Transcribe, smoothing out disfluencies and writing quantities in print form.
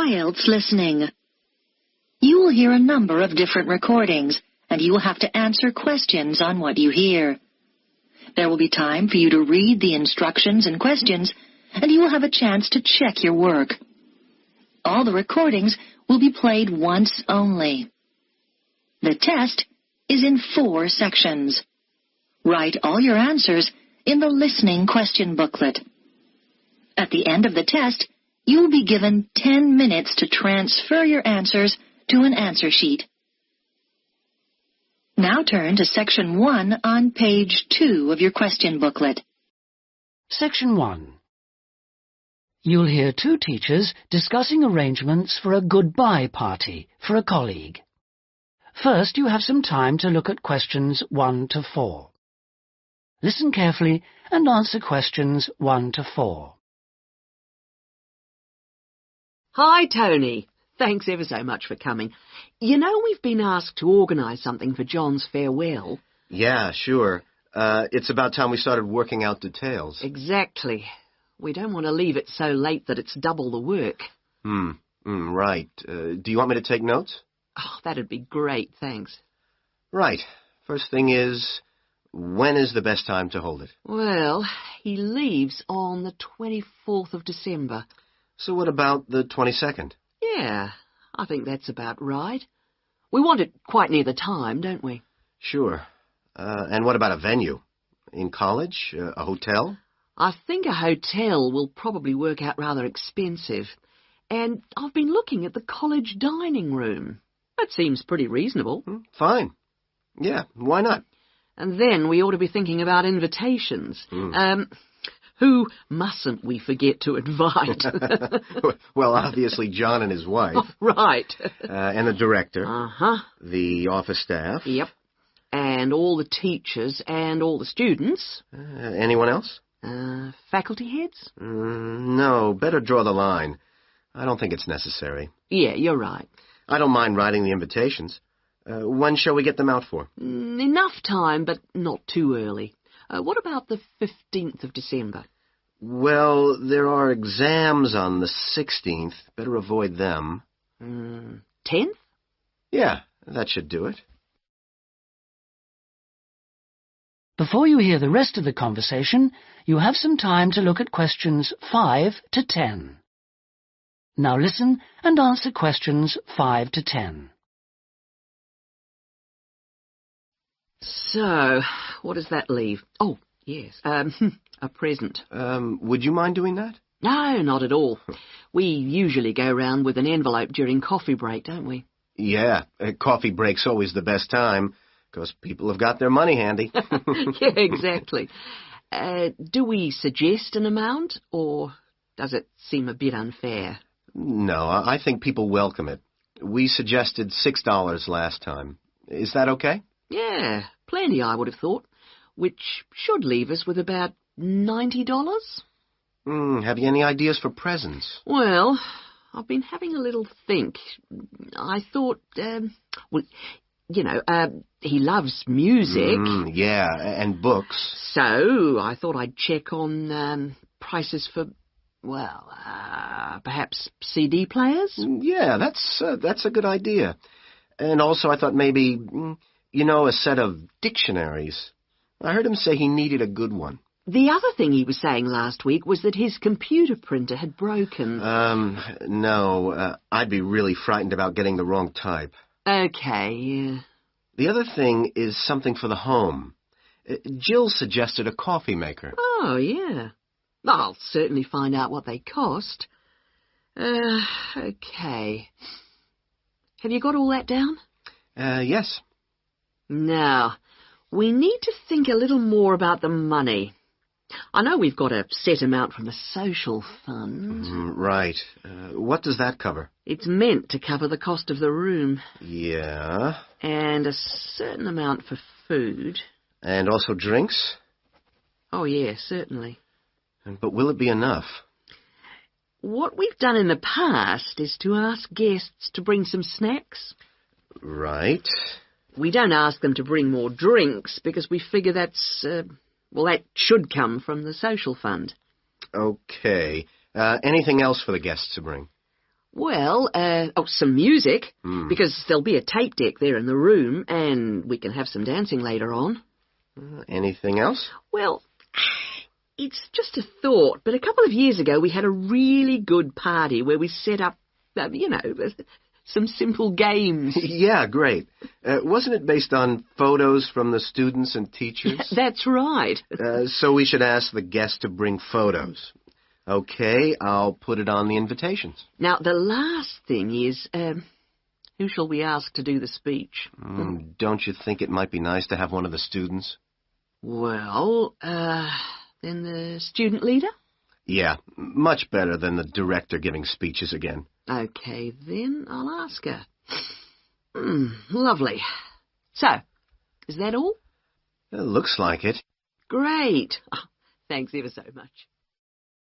IELTS listening. You will hear a number of different recordings, and you will have to answer questions on what you hear. There will be time for you to read the instructions and questions, and you will have a chance to check your work. All the recordings will be played once only. The test is in 4 sections. Write all your answers in the listening question booklet. At the end of the test, you will be given 10 minutes to transfer your answers to an answer sheet. Now turn to Section 1 on page 2 of your question booklet. Section 1. You'll hear 2 teachers discussing arrangements for a goodbye party for a colleague. First, you have some time to look at questions 1 to 4. Listen carefully and answer questions 1 to 4. Hi, Tony. Thanks ever so much for coming. You know we've been asked to organise something for John's farewell. Yeah, sure. It's about time we started working out details. Exactly. We don't want to leave it so late that it's double the work. Right. Do you want me to take notes? Oh, that'd be great, thanks. Right. First thing is, when is the best time to hold it? Well, he leaves on the 24th of December. So what about the 22nd? Yeah, I think that's about right. We want it quite near the time, don't we? Sure. And what about a venue? In college? A hotel? I think a hotel will probably work out rather expensive. And I've been looking at the college dining room. That seems pretty reasonable. Fine. Yeah, why not? And then we ought to be thinking about invitations. Who mustn't we forget to invite? Well, obviously John and his wife. Oh, right. And the director. Uh-huh. The office staff. Yep. And all the teachers and all the students. Anyone else? Faculty heads? No, better draw the line. I don't think it's necessary. Yeah, you're right. I don't mind writing the invitations. When shall we get them out for? Enough time, but not too early. What about the 15th of December? Well, there are exams on the 16th. Better avoid them. 10th? Yeah, that should do it. Before you hear the rest of the conversation, you have some time to look at questions 5 to 10. Now listen and answer questions 5 to 10. So, what does that leave? Oh, yes, a present. Would you mind doing that? No, not at all. We usually go round with an envelope during coffee break, don't we? Yeah, coffee break's always the best time, because people have got their money handy. Yeah, exactly. Do we suggest an amount, or does it seem a bit unfair? No, I think people welcome it. We suggested $6 last time. Is that okay? Yeah, plenty, I would have thought, which should leave us with about $90. Have you any ideas for presents? Well, I've been having a little think. I thought, he loves music. Yeah, and books. So I thought I'd check on prices for, perhaps CD players? Yeah, that's a good idea. And also I thought maybe, a set of dictionaries. I heard him say he needed a good one. The other thing he was saying last week was that his computer printer had broken. No, I'd be really frightened about getting the wrong type. Okay, yeah. The other thing is something for the home. Jill suggested a coffee maker. Oh, yeah. I'll certainly find out what they cost. Okay. Have you got all that down? Yes. Now, we need to think a little more about the money. I know we've got a set amount from the social fund. Right. What does that cover? It's meant to cover the cost of the room. Yeah. And a certain amount for food. And also drinks? Oh, yeah, certainly. But will it be enough? What we've done in the past is to ask guests to bring some snacks. Right. We don't ask them to bring more drinks because we figure that should come from the social fund. Okay. Anything else for the guests to bring? Well, some music, Hmm. because there'll be a tape deck there in the room, and we can have some dancing later on. Anything else? Well, it's just a thought, but a couple of years ago we had a really good party where we set up, some simple games. Yeah, great. Wasn't it based on photos from the students and teachers? That's right. So we should ask the guests to bring photos. Okay, I'll put it on the invitations. Now, the last thing is, who shall we ask to do the speech? Don't you think it might be nice to have one of the students? Well, then the student leader? Yeah, much better than the director giving speeches again. Okay, then I'll ask her. Lovely. So, is that all? Looks like it. Great. Oh, thanks ever so much.